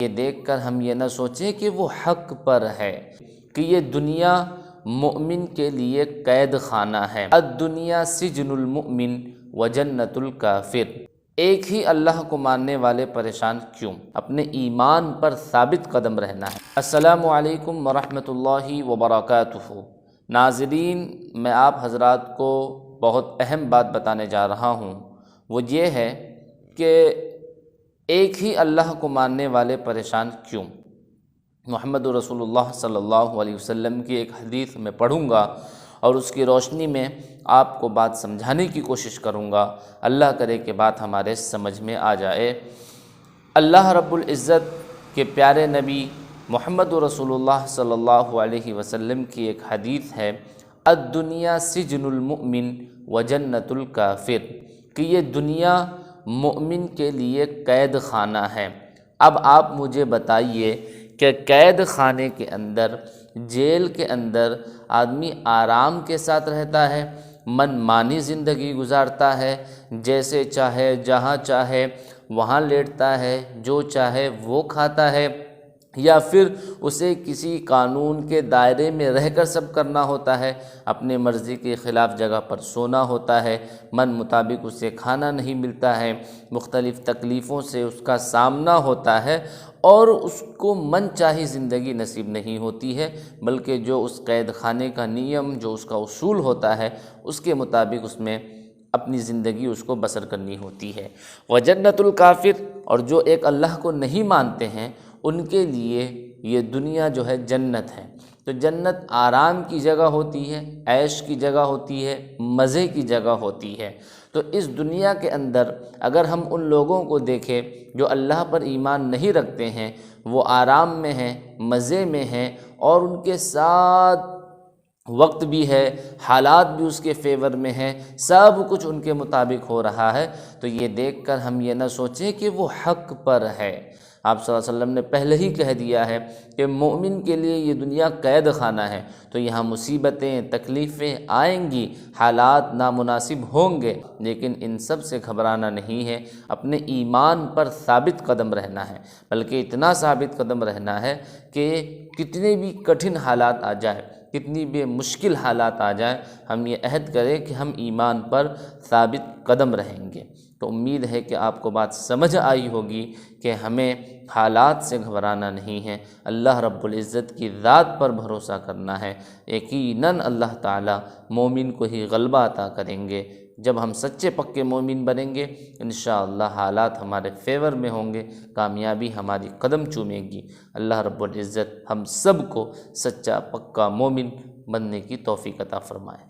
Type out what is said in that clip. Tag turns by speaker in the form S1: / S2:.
S1: یہ دیکھ کر ہم یہ نہ سوچیں کہ وہ حق پر ہے، کہ یہ دنیا مومن کے لیے قید خانہ ہے۔ الدنیا سجن المؤمن و جنت الکافر۔ ایک ہی اللہ کو ماننے والے پریشان کیوں؟ اپنے ایمان پر ثابت قدم رہنا ہے۔ السلام علیکم ورحمۃ اللہ وبرکاتہ۔ ناظرین، میں آپ حضرات کو بہت اہم بات بتانے جا رہا ہوں، وہ یہ ہے کہ ایک ہی اللہ کو ماننے والے پریشان کیوں؟ محمد رسول اللہ صلی اللہ علیہ وسلم کی ایک حدیث میں پڑھوں گا اور اس کی روشنی میں آپ کو بات سمجھانے کی کوشش کروں گا۔ اللہ کرے کہ بات ہمارے سمجھ میں آ جائے۔ اللہ رب العزت کے پیارے نبی محمد رسول اللہ صلی اللہ علیہ وسلم کی ایک حدیث ہے، الدنیا سجن المؤمن و جنت الکافر، کہ یہ دنیا مومن کے لیے قید خانہ ہے۔ اب آپ مجھے بتائیے کہ قید خانے کے اندر، جیل کے اندر آدمی آرام کے ساتھ رہتا ہے، من مانی زندگی گزارتا ہے، جیسے چاہے جہاں چاہے وہاں لیٹتا ہے، جو چاہے وہ کھاتا ہے، یا پھر اسے کسی قانون کے دائرے میں رہ کر سب کرنا ہوتا ہے، اپنے مرضی کے خلاف جگہ پر سونا ہوتا ہے، من مطابق اسے کھانا نہیں ملتا ہے، مختلف تکلیفوں سے اس کا سامنا ہوتا ہے، اور اس کو من چاہی زندگی نصیب نہیں ہوتی ہے، بلکہ جو اس قید خانے کا نیم، جو اس کا اصول ہوتا ہے، اس کے مطابق اس میں اپنی زندگی اس کو بسر کرنی ہوتی ہے۔ وجنت الکافر، اور جو ایک اللہ کو نہیں مانتے ہیں ان کے لیے یہ دنیا جو ہے جنت ہے۔ تو جنت آرام کی جگہ ہوتی ہے، عیش کی جگہ ہوتی ہے، مزے کی جگہ ہوتی ہے۔ تو اس دنیا کے اندر اگر ہم ان لوگوں کو دیکھیں جو اللہ پر ایمان نہیں رکھتے ہیں، وہ آرام میں ہیں، مزے میں ہیں، اور ان کے ساتھ وقت بھی ہے، حالات بھی اس کے فیور میں ہیں، سب کچھ ان کے مطابق ہو رہا ہے، تو یہ دیکھ کر ہم یہ نہ سوچیں کہ وہ حق پر ہے۔ آپ صلی اللہ علیہ وسلم نے پہلے ہی کہہ دیا ہے کہ مومن کے لیے یہ دنیا قید خانہ ہے، تو یہاں مصیبتیں، تکلیفیں آئیں گی، حالات نامناسب ہوں گے، لیکن ان سب سے گھبرانا نہیں ہے، اپنے ایمان پر ثابت قدم رہنا ہے، بلکہ اتنا ثابت قدم رہنا ہے کہ کتنے بھی کٹھن حالات آ جائیں، کتنی بھی مشکل حالات آ جائیں، ہم یہ عہد کریں کہ ہم ایمان پر ثابت قدم رہیں گے۔ تو امید ہے کہ آپ کو بات سمجھ آئی ہوگی کہ ہمیں حالات سے گھبرانا نہیں ہے، اللہ رب العزت کی ذات پر بھروسہ کرنا ہے۔ یقیناً اللہ تعالیٰ مومن کو ہی غلبہ عطا کریں گے۔ جب ہم سچے پکے مومن بنیں گے، انشاءاللہ حالات ہمارے فیور میں ہوں گے، کامیابی ہماری قدم چومے گی۔ اللہ رب العزت ہم سب کو سچا پکا مومن بننے کی توفیق عطا فرمائے۔